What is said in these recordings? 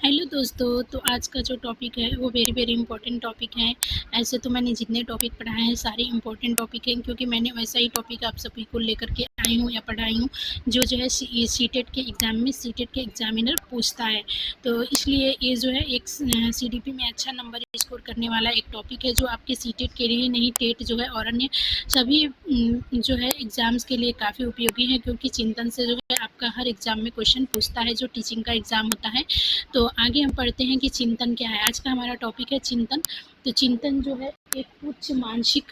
Hello दोस्तों, तो आज का जो टॉपिक है वो वेरी वेरी इंपॉर्टेंट टॉपिक है। ऐसे तो मैंने जितने टॉपिक पढ़ाए हैं सारे इंपॉर्टेंट टॉपिक हैं, क्योंकि मैंने वैसा ही टॉपिक आप सभी को लेकर के आई हूँ या पढ़ाई हूँ जो है सीटेट के एग्ज़ाम में सीटेट के एग्जामिनर पूछता है। तो इसलिए ये जो है एक सीडीपी में अच्छा नंबर स्कोर करने वाला एक टॉपिक है, जो आपके सीटेट के लिए नहीं, टेट जो है और अन्य सभी जो है एग्ज़ाम्स के लिए काफ़ी उपयोगी है, क्योंकि चिंतन से जो है आपका हर एग्ज़ाम में क्वेश्चन पूछता है जो टीचिंग का एग्ज़ाम होता है। तो आगे हम पढ़ते हैं कि चिंतन क्या है। आज का हमारा टॉपिक है चिंतन। तो चिंतन जो है एक उच्च मानसिक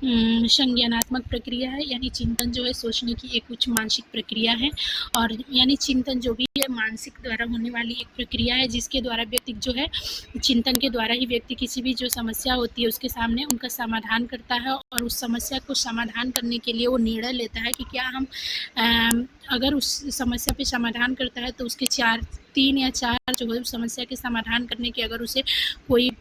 संज्ञानात्मक प्रक्रिया है, यानी चिंतन जो है सोचने की एक उच्च मानसिक प्रक्रिया है। और यानी चिंतन जो भी है मानसिक द्वारा होने वाली एक प्रक्रिया है, जिसके द्वारा व्यक्ति जो है चिंतन के द्वारा ही व्यक्ति किसी भी जो समस्या होती है उसके सामने उनका समाधान करता है, और उस समस्या को समाधान करने के लिए वो निर्णय लेता है कि क्या हम अगर उस समस्या पे समाधान करता है तो उसके 3 या 4 जो है उस समस्या के समाधान करने के अगर उसे कोई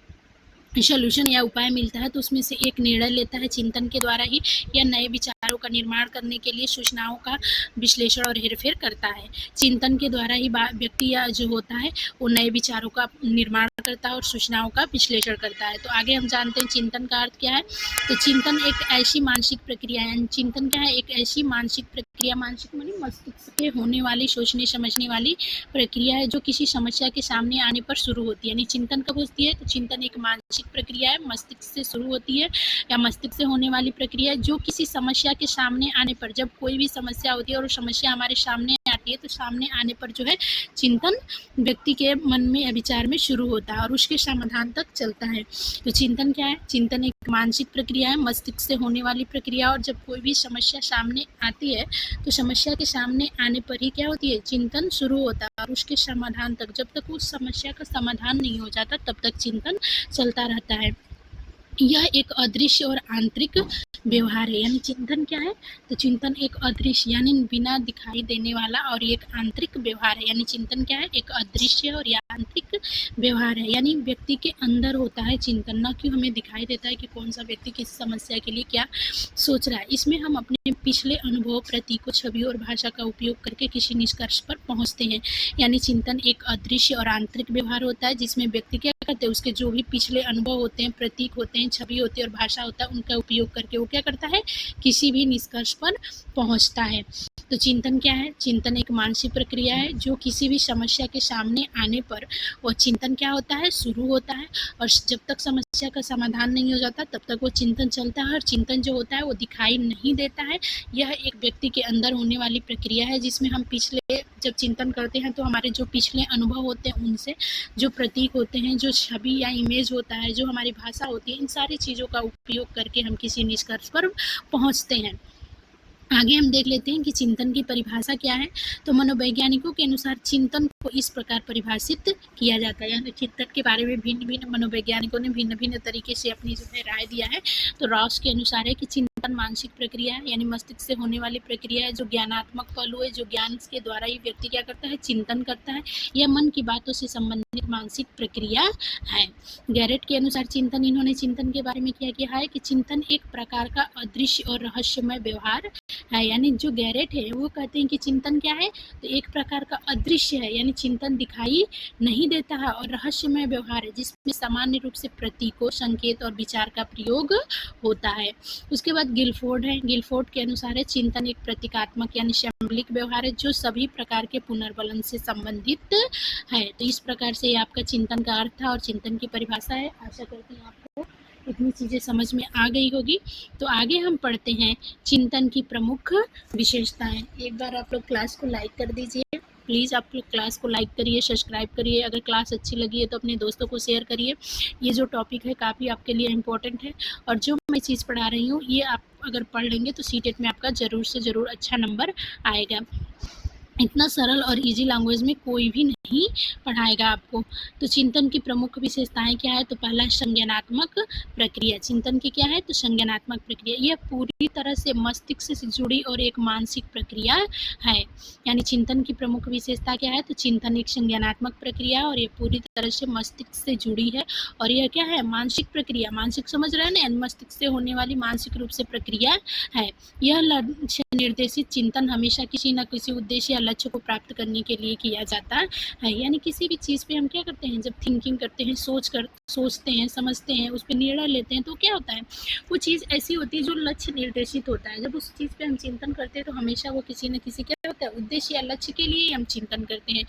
सॉल्यूशन या उपाय मिलता है तो उसमें से एक निर्णय लेता है चिंतन के द्वारा ही, या नए विचारों का निर्माण करने के लिए सूचनाओं का विश्लेषण और हेरफेर करता है। चिंतन के द्वारा ही व्यक्ति या जो होता है वो नए विचारों का निर्माण करता है और सूचनाओं का विश्लेषण करता है। तो आगे हम जानते हैं चिंतन का अर्थ क्या है। तो चिंतन एक ऐसी मानसिक प्रक्रिया है, चिंतन क्या है, एक ऐसी मानसिक प्रक्रिया, मानसिक माने मस्तिष्क के होने वाली सोचने समझने वाली प्रक्रिया है जो किसी समस्या के सामने आने पर शुरू होती है। यानी चिंतन कब होती है, तो चिंतन एक मानसिक प्रक्रिया है, मस्तिष्क से शुरू होती है या मस्तिष्क से होने वाली प्रक्रिया है जो किसी समस्या के सामने आने पर, जब कोई भी समस्या होती है और समस्या हमारे सामने आती है तो सामने आने पर जो है चिंतन व्यक्ति के मन में या विचार में शुरू होता है और उसके समाधान तक चलता है। तो चिंतन क्या है, चिंतन एक मानसिक प्रक्रिया है, मस्तिष्क से होने वाली प्रक्रिया, और जब कोई भी समस्या सामने आती है तो समस्या के सामने आने पर ही क्या होती है, चिंतन शुरू होता है और उसके समाधान तक, जब तक उस समस्या का समाधान नहीं हो जाता तब तक चिंतन चलता रहता है। यह एक अदृश्य और आंतरिक व्यवहार है। यानी चिंतन क्या है, तो चिंतन एक अदृश्य यानी बिना दिखाई देने वाला और एक आंतरिक व्यवहार है। यानी चिंतन क्या है, एक अदृश्य और आंतरिक व्यवहार है, यानी व्यक्ति के अंदर होता है चिंतन, ना कि हमें दिखाई देता है कि कौन सा व्यक्ति किस समस्या के लिए क्या सोच रहा है। इसमें हम अपने पिछले अनुभव, प्रतीकों, छवि और भाषा का उपयोग करके किसी निष्कर्ष पर पहुंचते हैं। यानी चिंतन एक अदृश्य और आंतरिक व्यवहार होता है, जिसमें व्यक्ति क्या करते हैं, उसके जो भी पिछले अनुभव होते हैं, प्रतीक होते हैं, छवि होती है और भाषा होता है, उनका उपयोग करके वो क्या करता है, किसी भी निष्कर्ष पर पहुंचता है। तो चिंतन क्या है, चिंतन एक मानसिक प्रक्रिया है जो किसी भी समस्या के सामने आने पर वो चिंतन क्या होता है, शुरू होता है, और जब तक समस्या का समाधान नहीं हो जाता तब तक वो चिंतन चलता है। और चिंतन जो होता है वो दिखाई नहीं देता है, यह एक व्यक्ति के अंदर होने वाली प्रक्रिया है, जिसमें हम पिछले जब चिंतन करते हैं तो हमारे जो पिछले अनुभव होते हैं उनसे, जो प्रतीक होते हैं, जो छवि या इमेज होता है, जो हमारी भाषा होती है, इन सारी चीज़ों का उपयोग करके हम किसी निष्कर्ष पर पहुंचते हैं। आगे हम देख लेते हैं कि चिंतन की परिभाषा क्या है। तो मनोवैज्ञानिकों के अनुसार चिंतन को इस प्रकार परिभाषित किया जाता है। यानी चिंतन के बारे में भिन्न भिन्न मनोवैज्ञानिकों ने भिन्न भिन्न तरीके से अपनी जो है राय दिया है। तो रॉस के अनुसार है कि चिंतन मानसिक प्रक्रिया है, यानी मस्तिष्क से होने वाली प्रक्रिया है, जो ज्ञानात्मक पहलू है, जो ज्ञान के द्वारा ही व्यक्ति क्या करता है, चिंतन करता है। यह मन की बातों से संबंधित मानसिक प्रक्रिया है। गैरेट के अनुसार चिंतन, इन्होंने चिंतन के बारे में क्या किया है कि चिंतन एक प्रकार का अदृश्य और रहस्यमय व्यवहार है। यानी जो गैरेट है वो कहते हैं कि चिंतन क्या है, तो एक प्रकार का अदृश्य है, यानी चिंतन दिखाई नहीं देता है, और रहस्यमय व्यवहार है जिसमें सामान्य रूप से प्रतीकों, संकेत और विचार का प्रयोग होता है। उसके बाद गिलफोर्ड है, गिलफोर्ड के अनुसार है चिंतन एक प्रतीकात्मक यानी सिंबॉलिक व्यवहार है जो सभी प्रकार के पुनर्बलन से संबंधित है। तो इस प्रकार से आपका चिंतन का अर्थ था और चिंतन की परिभाषा है। आशा करती हूँ आपको इतनी चीज़ें समझ में आ गई होगी। तो आगे हम पढ़ते हैं चिंतन की प्रमुख विशेषताएं। एक बार आप लोग क्लास को लाइक कर दीजिए, प्लीज़ आप लोग क्लास को लाइक करिए, सब्सक्राइब करिए। अगर क्लास अच्छी लगी है तो अपने दोस्तों को शेयर करिए। ये जो टॉपिक है काफ़ी आपके लिए इम्पोर्टेंट है, और जो मैं चीज़ पढ़ा रही हूँ ये आप अगर पढ़ लेंगे तो सीटेट में आपका ज़रूर से ज़रूर अच्छा नंबर आएगा। इतना सरल और इजी लैंग्वेज में कोई भी नहीं पढ़ाएगा आपको। तो चिंतन की प्रमुख विशेषताएं क्या है, तो पहला संज्ञानात्मक प्रक्रिया। चिंतन की क्या है, तो संज्ञानात्मक प्रक्रिया, यह पूरी तरह से मस्तिष्क से जुड़ी और एक मानसिक प्रक्रिया है। यानी चिंतन की प्रमुख विशेषता क्या है, तो चिंतन एक संज्ञानात्मक प्रक्रिया और ये पूरी तरह से मस्तिष्क से जुड़ी है, और यह क्या है, मानसिक प्रक्रिया, मानसिक समझ रहे हैं ना, मस्तिष्क से होने वाली मानसिक रूप से प्रक्रिया है। यह लक्ष्य निर्देशित चिंतन हमेशा किसी न किसी उद्देश्य या लक्ष्य को प्राप्त करने के लिए किया जाता है। यानी किसी भी चीज़ पे हम क्या करते हैं, जब थिंकिंग करते हैं, सोचते हैं, समझते हैं, उस पर निर्णय लेते हैं, तो क्या होता है, वो चीज़ ऐसी होती है जो लक्ष्य निर्देशित होता है। जब उस चीज़ पे हम चिंतन करते हैं तो हमेशा वो किसी न किसी क्या होता है, उद्देश्य या लक्ष्य के लिए हम चिंतन करते हैं।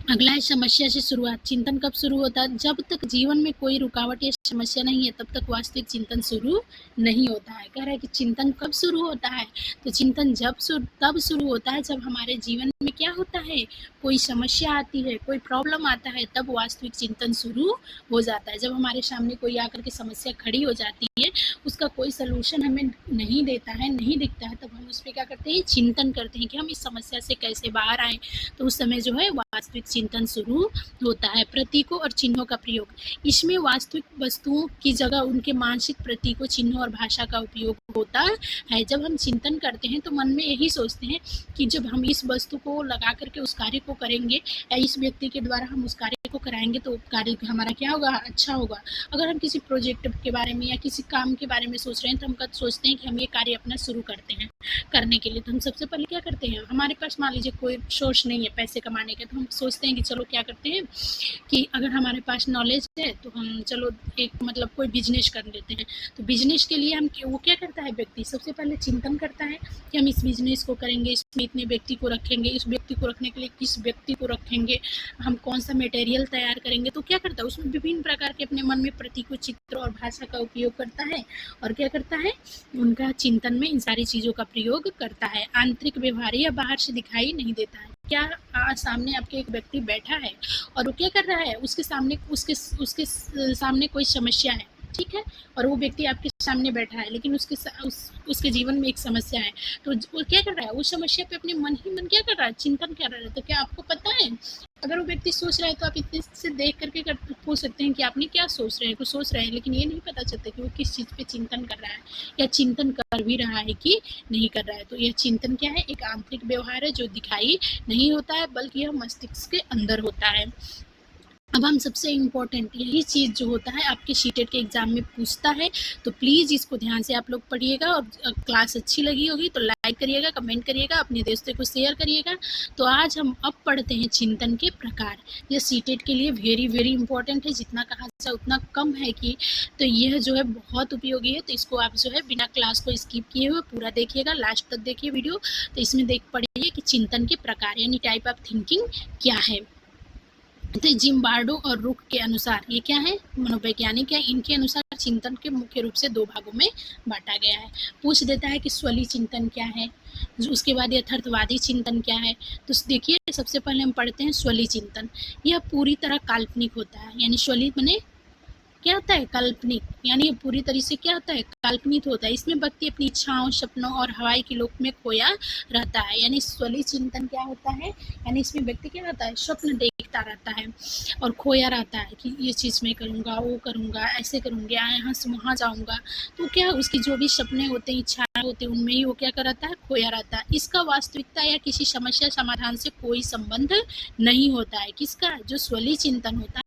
अगला है समस्या से शुरुआत। चिंतन कब शुरू होता है? जब तक जीवन में कोई रुकावट या समस्या नहीं है तब तक वास्तविक चिंतन शुरू नहीं होता है। कह रहा है कि चिंतन कब शुरू होता है? तो चिंतन तब शुरू होता है जब हमारे जीवन में क्या होता है, कोई समस्या आती है, कोई प्रॉब्लम आता है, तब वास्तविक चिंतन शुरू हो जाता है। जब हमारे सामने कोई आकर के समस्या खड़ी हो जाती है, उसका कोई सलूशन हमें नहीं देता है, नहीं दिखता है, तब हम उस पर क्या करते हैं, चिंतन करते हैं कि हम इस समस्या से कैसे बाहर आए। तो उस समय जो है वास्तविक चिंतन शुरू होता है। प्रतीकों और चिन्हों का प्रयोग। इसमें वास्तविक वस्तुओं की जगह उनके मानसिक प्रतीकों, चिन्हों और भाषा का उपयोग होता है। जब हम चिंतन करते हैं तो मन में यही सोचते हैं कि जब हम इस वस्तु को लगा करके उस कार्य को करेंगे या इस व्यक्ति के द्वारा हम उस कार्य को कराएंगे तो कार्य हमारा क्या होगा, अच्छा होगा। अगर हम किसी प्रोजेक्ट के बारे में या किसी काम के बारे में सोच रहे हैं तो हम कब सोचते हैं कि हम ये कार्य अपना शुरू करते हैं करने के लिए, तो हम सबसे पहले क्या करते हैं, हमारे पास मान लीजिए कोई सोर्स नहीं है पैसे कमाने का, तो हम सोचते हैं कि चलो क्या करते हैं कि अगर हमारे पास नॉलेज है तो हम चलो एक मतलब कोई बिजनेस कर लेते हैं। तो बिजनेस के लिए हम वो क्या करता है, व्यक्ति सबसे पहले चिंतन करता है कि हम इस बिजनेस को करेंगे, इसमें इतने व्यक्ति को रखेंगे, इस व्यक्ति को रखने के लिए किस व्यक्ति को रखेंगे, हम कौन सा मटेरियल तैयार करेंगे। तो क्या करता है, उसमें विभिन्न प्रकार के अपने मन में प्रतीकों, चित्र और भाषा का उपयोग करता है और क्या करता है, उनका चिंतन में इन सारी चीज़ों का प्रयोग करता है। आंतरिक व्यवहार या बाहर से दिखाई नहीं देता है। क्या सामने आपके एक व्यक्ति बैठा है और वो क्या कर रहा है, उसके सामने कोई समस्या है, ठीक है, और वो व्यक्ति आपके सामने बैठा है लेकिन उसके जीवन में एक समस्या है, तो वो क्या कर रहा है, उस समस्या पे अपने मन ही मन क्या कर रहा है, चिंतन कर रहा है। तो क्या आपको पता है, अगर वो व्यक्ति सोच रहा है तो आप इतने से देख करके पूछ सकते हैं कि आपने क्या सोच रहे हैं, कुछ सोच रहे हैं, लेकिन ये नहीं पता चलता कि वो किस चीज़ पे चिंतन कर रहा है या चिंतन कर भी रहा है कि नहीं कर रहा है। तो यह चिंतन क्या है, एक आंतरिक व्यवहार है जो दिखाई नहीं होता है बल्कि यह मस्तिष्क के अंदर होता है। अब हम सबसे इम्पोर्टेंट यही चीज़ जो होता है आपके सीटेट के एग्ज़ाम में पूछता है, तो प्लीज़ इसको ध्यान से आप लोग पढ़िएगा और क्लास अच्छी लगी होगी तो लाइक करिएगा, कमेंट करिएगा, अपने दोस्तों को शेयर करिएगा। तो आज हम अब पढ़ते हैं चिंतन के प्रकार। यह सीटेट के लिए वेरी वेरी इंपॉर्टेंट है, जितना कहा जाए उतना कम है कि तो यह जो है बहुत उपयोगी है। तो इसको आप जो है बिना क्लास को स्किप किए हुए पूरा देखिएगा, लास्ट तक देखिए वीडियो। तो इसमें देख पढ़िए कि चिंतन के प्रकार यानी टाइप ऑफ थिंकिंग क्या है। तो जिम्बार्डो और रुक के अनुसार ये क्या है, मनोवैज्ञानिक है, इनके अनुसार चिंतन के मुख्य रूप से 2 भागों में बांटा गया है। पूछ देता है कि स्वली चिंतन क्या है, उसके बाद यथार्थवादी चिंतन क्या है। तो देखिए सबसे पहले हम पढ़ते हैं स्वली चिंतन। यह पूरी तरह काल्पनिक होता है, यानी स्वली माने क्या होता है, काल्पनिक, यानी पूरी तरह से क्या होता है, काल्पनिक होता है। इसमें व्यक्ति अपनी इच्छाओं, सपनों और हवाई के लोक में खोया रहता है। यानी स्वली चिंतन क्या होता है, यानी इसमें व्यक्ति क्या रहता है, स्वप्न देखता रहता है और खोया रहता है कि ये चीज़ मैं करूँगा, वो करूँगा, ऐसे करूँगा, यहाँ से वहाँ जाऊँगा। तो क्या उसकी जो भी सपने होते हैं, इच्छाएं होती हैं, उनमें ही वो क्या कर रहता है, खोया रहता है। इसका वास्तविकता या किसी समस्या समाधान से कोई संबंध नहीं होता है। किसका, जो स्वली चिंतन होता है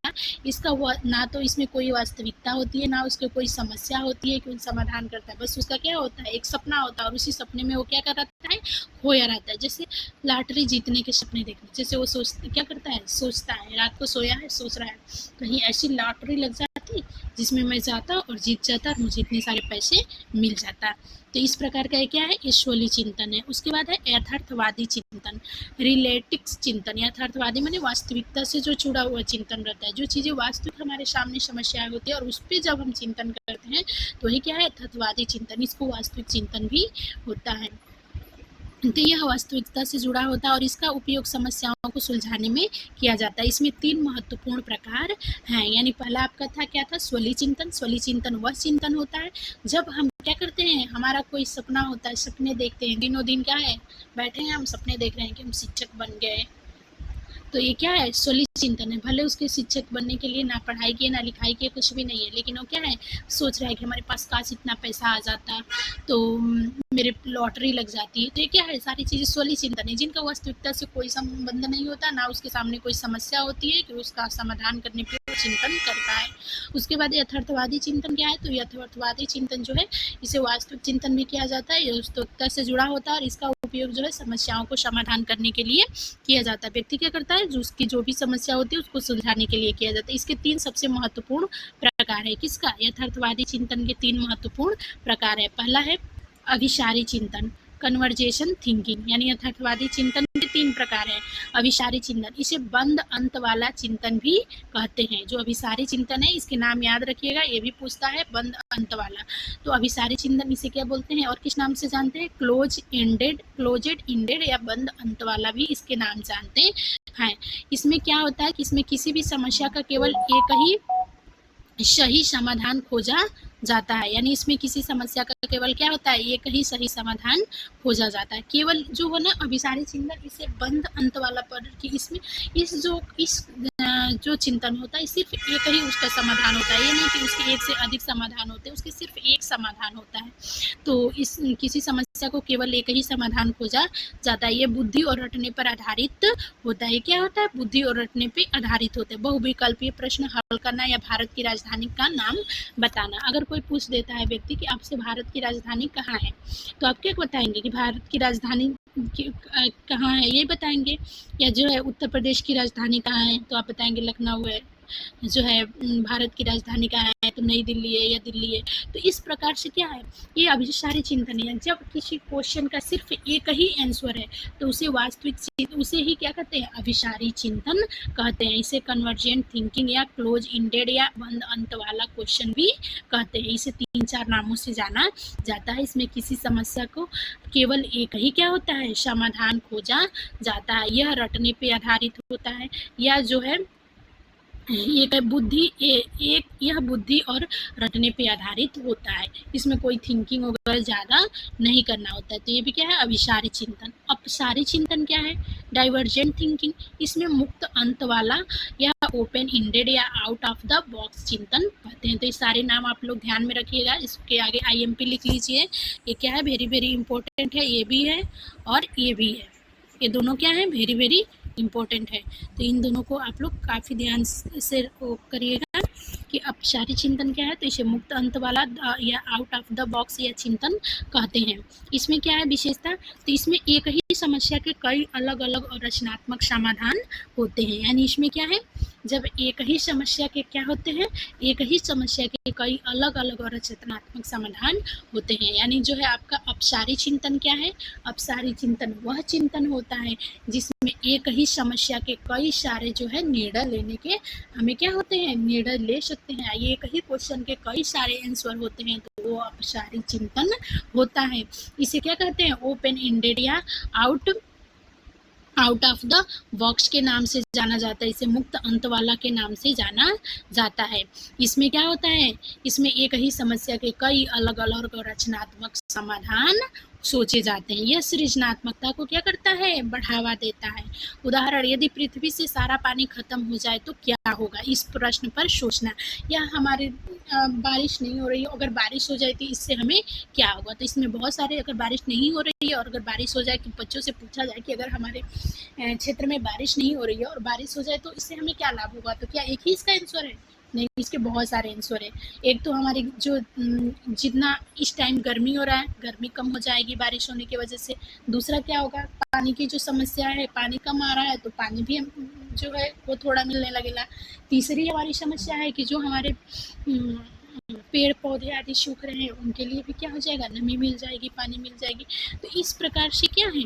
इसका ना तो इसमें कोई वास्तविकता होती है, ना उसके कोई समस्या होती है कि उन समाधान करता है। बस उसका क्या होता है, एक सपना होता है और उसी सपने में वो क्या कर रहता है, खोया रहता है। जैसे लॉटरी जीतने के सपने देखने, जैसे वो क्या करता है, सोचता है, रात को सोया है, सोच रहा है कहीं ऐसी लॉटरी लग जाती जिसमें मैं जाता और जीत जाता और मुझे इतने सारे पैसे मिल जाता। तो इस प्रकार का क्या है, ईश्वरी चिंतन है। उसके बाद है यथार्थवादी चिंतन, रिलेटिक्स चिंतन। यथार्थवादी माने वास्तविकता से जो जुड़ा हुआ चिंतन रहता है, जो चीज़ें वास्तविक हमारे सामने समस्याएं होती है और उस पर जब हम चिंतन करते हैं तो ये क्या है, यथार्थवादी चिंतन। इसको वास्तविक चिंतन भी होता है। तो यह वास्तविकता से जुड़ा होता है और इसका उपयोग समस्याओं को सुलझाने में किया जाता है। इसमें 3 महत्वपूर्ण प्रकार हैं। यानी पहला आपका था क्या था, स्वली चिंतन। स्वली चिंतन वह चिंतन होता है जब हम क्या करते हैं, हमारा कोई सपना होता है, सपने देखते हैं, दिनों दिन क्या है, बैठे हैं हम सपने देख रहे हैं कि हम शिक्षक बन गए। तो ये क्या है, स्वली चिंतन है। भले उसके शिक्षक बनने के लिए ना पढ़ाई की ना लिखाई की, कुछ भी नहीं है, लेकिन वो क्या है, सोच रहा है कि हमारे पास काश इतना पैसा आ जाता तो मेरे लॉटरी लग जाती है। तो ये क्या है, सारी चीज़ें स्वली चिंतन है जिनका वास्तविकता से कोई संबंध नहीं होता, ना उसके सामने कोई समस्या होती है कि उसका समाधान करने पर चिंतन करता है। उसके बाद यथार्थवादी चिंतन क्या है, तो यथार्थवादी चिंतन जो है इसे वास्तविक चिंतन भी किया जाता है, ये वास्तविकता से जुड़ा होता है और इसका उपयोग जो है समस्याओं को समाधान करने के लिए किया जाता है। व्यक्ति क्या करता है, जो उसकी जो भी समस्या होती है उसको सुलझाने के लिए किया जाता है। इसके 3 सबसे महत्वपूर्ण प्रकार है। किसका? यथार्थवादी चिंतन के 3 महत्वपूर्ण प्रकार है। पहला है अभिसारी चिंतन, कन्वर्जेशन थिंकिंग, यानी यथार्थवादी चिंतन के 3 प्रकार है। अभिसारी चिंतन, इसे बंद अंत वाला चिंतन भी कहते हैं। जो अभिसारी चिंतन है, इसके नाम याद रखिएगा, ये भी पूछता है, बंद अंत वाला। तो अभिसारी चिंतन इसे क्या बोलते हैं और किस नाम से जानते हैं? क्लोजेड इंडेड या बंद अंत वाला भी इसके नाम जानते हैं। इसमें क्या होता है कि इसमें किसी भी समस्या का केवल एक ही सही समाधान खोजा जाता है। यानी इसमें किसी समस्या का केवल क्या होता है, एक ही सही समाधान खोजा जाता है। केवल जो है ना अभिसारी चिंतन, इसे बंद अंत वाला पर कि इसमें इस जो चिंतन होता है सिर्फ एक ही उसका समाधान होता है। ये नहीं कि उसके एक से अधिक समाधान होते हैं, उसके सिर्फ एक समाधान होता है। तो इस किसी समस्या को केवल एक ही समाधान खोजा जाता है। ये बुद्धि और रटने पर आधारित होता है। क्या होता है? बुद्धि और रटने पर आधारित होता है। बहुविकल्पीय प्रश्न हल करना या भारत की राजधानी का नाम बताना। अगर कोई पूछ देता है व्यक्ति कि आपसे भारत की राजधानी कहाँ है, तो आप क्या बताएंगे कि भारत की राजधानी कहाँ है, ये बताएंगे। या जो है उत्तर प्रदेश की राजधानी कहाँ है, तो आप बताएंगे लखनऊ है। जो है भारत की राजधानी कहाँ है, तो नई दिल्ली है या दिल्ली है। तो इस प्रकार से क्या है, ये अभिसारी चिंतन है। जब किसी क्वेश्चन का सिर्फ एक ही आंसर है तो उसे उसे ही क्या कहते हैं? अभिसारी चिंतन कहते हैं। इसे कन्वर्जेंट थिंकिंग या क्लोज इंडेड या बंद अंत वाला क्वेश्चन भी कहते हैं। इसे 3-4 नामों से जाना जाता है। इसमें किसी समस्या को केवल एक ही क्या होता है? समाधान खोजा जाता है। यह रटने पे आधारित होता है या जो है एक यह बुद्धि और रटने पे आधारित होता है। इसमें कोई थिंकिंग वगैरह ज़्यादा नहीं करना होता है। तो ये भी क्या है? अभिसारी चिंतन। अपसारी चिंतन क्या है? Divergent thinking. इसमें मुक्त अंत वाला या ओपन इंडेड या आउट ऑफ द बॉक्स चिंतन कहते हैं। तो ये सारे नाम आप लोग ध्यान में रखिएगा। इसके आगे IMP लिख लीजिए। ये क्या है? वेरी वेरी इंपॉर्टेंट है। ये भी है और ये भी है। ये दोनों क्या है? वेरी वेरी इम्पोर्टेंट है। तो इन दोनों को आप लोग काफ़ी ध्यान से करिएगा कि अपसारी चिंतन क्या है। तो इसे मुक्त अंत वाला या आउट ऑफ द बॉक्स या चिंतन कहते हैं। इसमें क्या है विशेषता? तो इसमें एक ही समस्या के कई अलग अलग और रचनात्मक समाधान होते हैं। यानी इसमें क्या है, जब एक ही समस्या के क्या होते हैं, एक ही समस्या के कई अलग अलग और रचनात्मक समाधान होते हैं। यानी जो है आपका अपसारी चिंतन क्या है? अपसारी चिंतन वह चिंतन होता है जिसमें एक ही समस्या के कई सारे जो है निर्णय लेने के हमें क्या होते हैं? निर्णय ले सकते हैं। ये एक ही क्वेश्चन के कई सारे आंसर होते हैं, तो वो अपसारी चिंतन होता है। इसे क्या कहते हैं? ओपन इंडेड या आउट ऑफ द बॉक्स के नाम से जाना जाता है। इसे मुक्त अंत वाला के नाम से जाना जाता है। इसमें क्या होता है? इसमें एक ही समस्या के कई अलग अलग और रचनात्मक समाधान सोचे जाते हैं। यह सृजनात्मकता को क्या करता है? बढ़ावा देता है। उदाहरण, यदि पृथ्वी से सारा पानी खत्म हो जाए तो क्या होगा? इस प्रश्न पर सोचना। या हमारे बारिश नहीं हो रही है, अगर बारिश हो जाए तो इससे हमें क्या होगा? तो इसमें बहुत सारे, अगर बारिश नहीं हो रही है और अगर बारिश हो जाए तो बच्चों से पूछा जाए कि अगर हमारे क्षेत्र में बारिश नहीं हो रही है और बारिश हो जाए तो इससे हमें क्या लाभ होगा? तो क्या एक ही इसका आंसर है? नहीं, इसके बहुत सारे आंसर है। एक तो हमारी जो जितना इस टाइम गर्मी हो रहा है, गर्मी कम हो जाएगी बारिश होने की वजह से। दूसरा क्या होगा? पानी की जो समस्या है, पानी कम आ रहा है तो पानी भी जो है वो थोड़ा मिलने लगेगा। तीसरी हमारी समस्या है कि जो हमारे पेड़ पौधे आदि सूख रहे हैं उनके लिए भी क्या हो जाएगा? नमी मिल जाएगी, पानी मिल जाएगी। तो इस प्रकार से क्या है,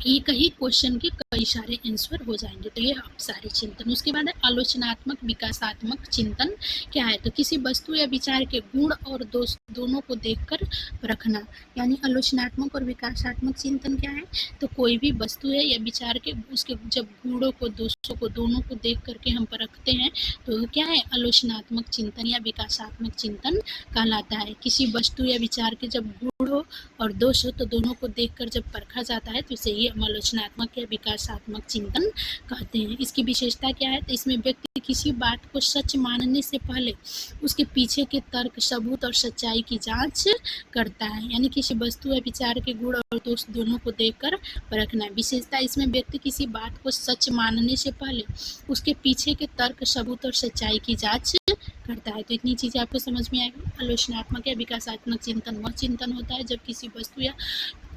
एक ही क्वेश्चन के कई सारे आंसर हो जाएंगे। तो ये अपसारी चिंतन। उसके बाद है आलोचनात्मक विकासात्मक चिंतन। क्या है? तो किसी वस्तु या विचार के गुण और दोष दोनों को देखकर परखना। यानी आलोचनात्मक और विकासात्मक चिंतन क्या है? तो कोई भी वस्तु है या विचार के उसके जब गुणों को दोषों को दोनों को देख करके हम परखते हैं तो क्या है? आलोचनात्मक चिंतन या विकासात्मक चिंतन कहलाता है। किसी वस्तु या विचार के जब गुण हो और दोष हो तो दोनों को देखकर जब परखा जाता है तो इसे ही आलोचनात्मक या विकासात्मक चिंतन कहते हैं। इसकी विशेषता क्या है? तो इसमें व्यक्ति किसी बात को सच मानने से पहले उसके पीछे के तर्क, सबूत और सच्चाई की जांच करता है। यानी किसी वस्तु या विचार के गुण और दोष दोनों को देखकर परखना। विशेषता, इसमें व्यक्ति किसी बात को सच मानने से पहले उसके पीछे के तर्क, सबूत और सच्चाई की जांच करता है। तो इतनी चीज़ें आपको समझ में आएगी। आलोचनात्मक या विकासात्मक चिंतन वह चिंतन होता है जब किसी वस्तु या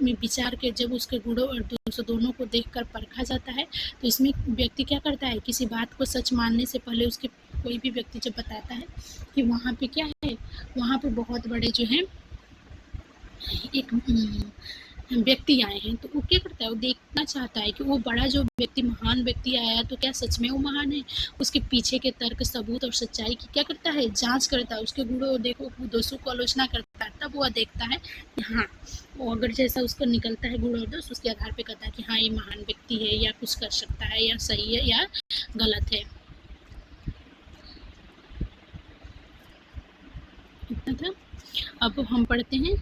में विचार के जब उसके गुणों और दोषों दोनों को देखकर परखा जाता है। तो इसमें व्यक्ति क्या करता है, किसी बात को सच मानने से पहले उसके कोई भी व्यक्ति जब बताता है कि वहाँ पे क्या है, वहाँ पे बहुत बड़े जो है एक व्यक्ति आए हैं, तो वो क्या करता है, वो देखना चाहता है कि वो बड़ा जो व्यक्ति महान व्यक्ति आया तो क्या सच में वो महान है। उसके पीछे के तर्क सबूत और सच्चाई की क्या करता है, जांच करता है, उसके गुणों और देखो दोषों को आलोचना करता है। तब वह देखता है कि हाँ, वो अगर जैसा उसका निकलता है गुण और दोष, उसके आधार पे कहता है कि हाँ ये महान व्यक्ति है या कुछ कर सकता है या सही है या गलत है। इतना था। अब हम पढ़ते हैं,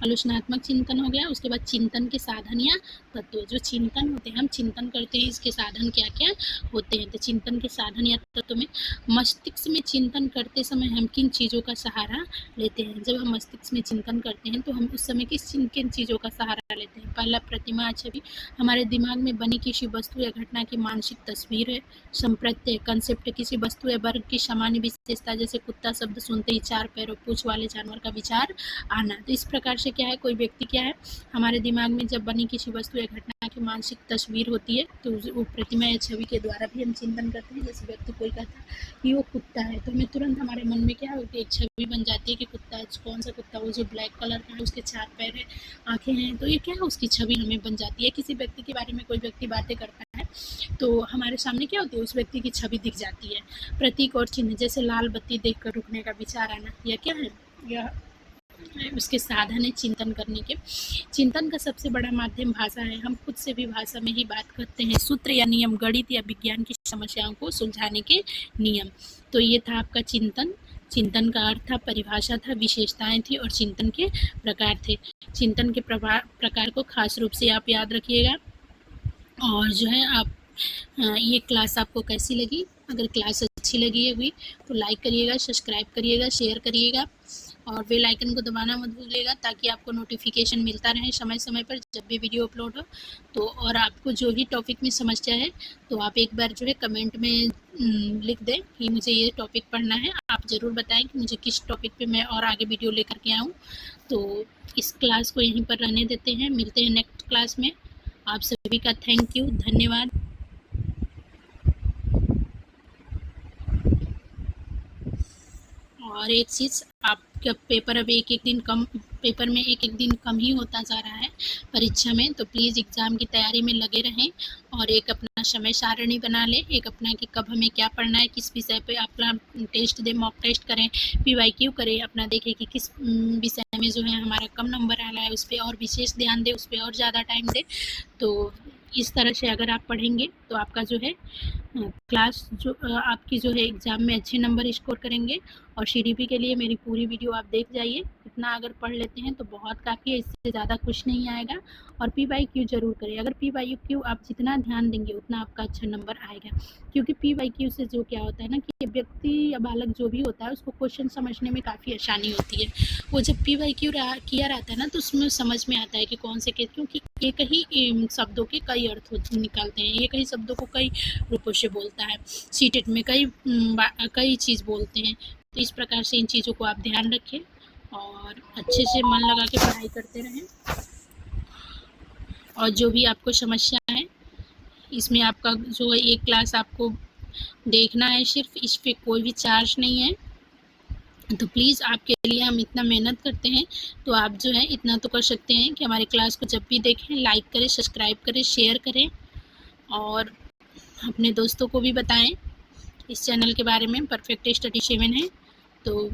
आलोचनात्मक चिंतन हो गया, उसके बाद चिंतन के साधन या तत्व। जो चिंतन होते हैं, हम चिंतन करते हैं, इसके साधन क्या क्या होते हैं। तो चिंतन के साधन या तत्व में मस्तिष्क में चिंतन करते समय हम किन चीज़ों का सहारा लेते हैं। जब हम मस्तिष्क में चिंतन करते हैं तो हम उस समय किन चीज़ों का सहारा लेते हैं। पहला, प्रतिमा छवि, हमारे दिमाग में बनी किसी वस्तु या घटना की मानसिक तस्वीर है। संप्रत्यय, कंसेप्ट, किसी वस्तु या वर्ग की सामान्य विशेषता, जैसे कुत्ता शब्द सुनते ही 4 पैर और पूंछ वाले जानवर का विचार आना। तो इस प्रकार से क्या है, कोई व्यक्ति क्या है, हमारे दिमाग में जब बनी किसी वस्तु या घटना की मानसिक तस्वीर होती है तो वो प्रतिमा या छवि के द्वारा भी हम चिंतन करते हैं। जैसे व्यक्ति कोई कहता है कि वो कुत्ता है, तो हमें तुरंत हमारे मन में क्या होती है, एक छवि बन जाती है कि कुत्ता, कौन सा कुत्ता, वो जो ब्लैक कलर का है, उसके 4 पैर है, आंखें हैं, तो ये क्या है, उसकी छवि हमें बन जाती है। किसी व्यक्ति के बारे में कोई व्यक्ति बातें करता है तो हमारे सामने क्या होती है, उस व्यक्ति की छवि दिख जाती है। प्रतीक और चिन्ह, जैसे लाल बत्ती देखकर रुकने का विचार आना, यह क्या है, यह उसके साधन है चिंतन करने के। चिंतन का सबसे बड़ा माध्यम भाषा है। हम खुद से भी भाषा में ही बात करते हैं। सूत्र या नियम, गणित या विज्ञान की समस्याओं को सुलझाने के नियम। तो ये था आपका चिंतन। चिंतन का अर्थ था, परिभाषा था, विशेषताएं थी और चिंतन के प्रकार थे। चिंतन के प्रकार को खास रूप से आप याद रखिएगा। और जो है आप ये क्लास आपको कैसी लगी, अगर क्लास अच्छी लगी हुई तो लाइक करिएगा, सब्सक्राइब करिएगा, शेयर करिएगा और बेल आइकन को दबाना मत भूलिएगा, ताकि आपको नोटिफिकेशन मिलता रहे समय समय पर जब भी वीडियो अपलोड हो। तो और आपको जो भी टॉपिक में समस्या है तो आप एक बार जो है कमेंट में लिख दें कि मुझे ये टॉपिक पढ़ना है। आप ज़रूर बताएं कि मुझे किस टॉपिक पे मैं और आगे वीडियो लेकर के आऊँ। तो इस क्लास को यहीं पर रहने देते हैं, मिलते हैं नेक्स्ट क्लास में। आप सभी का थैंक यू, धन्यवाद। और एक चीज़, आपका पेपर अब पेपर में एक दिन कम ही होता जा रहा है परीक्षा में, तो प्लीज़ एग्ज़ाम की तैयारी में लगे रहें और एक अपना समय सारणी बना लें, एक अपना कि कब हमें क्या पढ़ना है, किस विषय पे अपना टेस्ट दें, मॉक टेस्ट करें, PYQ करें, अपना देखें कि किस विषय में जो है हमारा कम नंबर आ रहा है, उस पर और विशेष ध्यान दें, उस पर और ज़्यादा टाइम दें। तो इस तरह से अगर आप पढ़ेंगे तो आपका जो है क्लास जो आपकी जो है एग्ज़ाम में अच्छे नंबर स्कोर करेंगे। और CDP के लिए मेरी पूरी वीडियो आप देख जाइए, इतना अगर पढ़ लेते हैं तो बहुत काफ़ी है, इससे ज़्यादा कुछ नहीं आएगा। और PYQ जरूर करें, अगर PYQ आप जितना ध्यान देंगे उतना आपका अच्छा नंबर आएगा। क्योंकि PYQ से जो क्या होता है ना कि व्यक्ति या बालक जो भी होता है उसको क्वेश्चन समझने में काफ़ी आसानी होती है। वो जब PYQ किया रहता है ना तो उसमें समझ में आता है कि कौन से क्योंकि एक ही शब्दों के कई अर्थ निकालते हैं, एक ही शब्दों को कई रूपों से बोलता है। सीटेट में कई चीज़ बोलते हैं। तो इस प्रकार से इन चीज़ों को आप ध्यान रखें और अच्छे से मन लगा के पढ़ाई करते रहें। और जो भी आपको समस्या है इसमें आपका जो है एक क्लास आपको देखना है सिर्फ, इस पर कोई भी चार्ज नहीं है। तो प्लीज़ आपके लिए हम इतना मेहनत करते हैं, तो आप जो है इतना तो कर सकते हैं कि हमारे क्लास को जब भी देखें लाइक करें, सब्सक्राइब करें, शेयर करें और अपने दोस्तों को भी बताएं इस चैनल के बारे में। परफेक्ट स्टडी 7 है। तो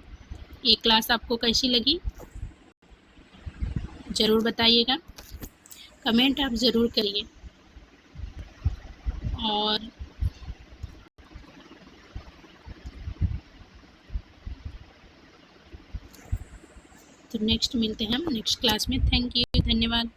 ये क्लास आपको कैसी लगी ज़रूर बताइएगा, कमेंट आप ज़रूर करिए। और तो नेक्स्ट मिलते हैं हम नेक्स्ट क्लास में। थैंक यू, धन्यवाद।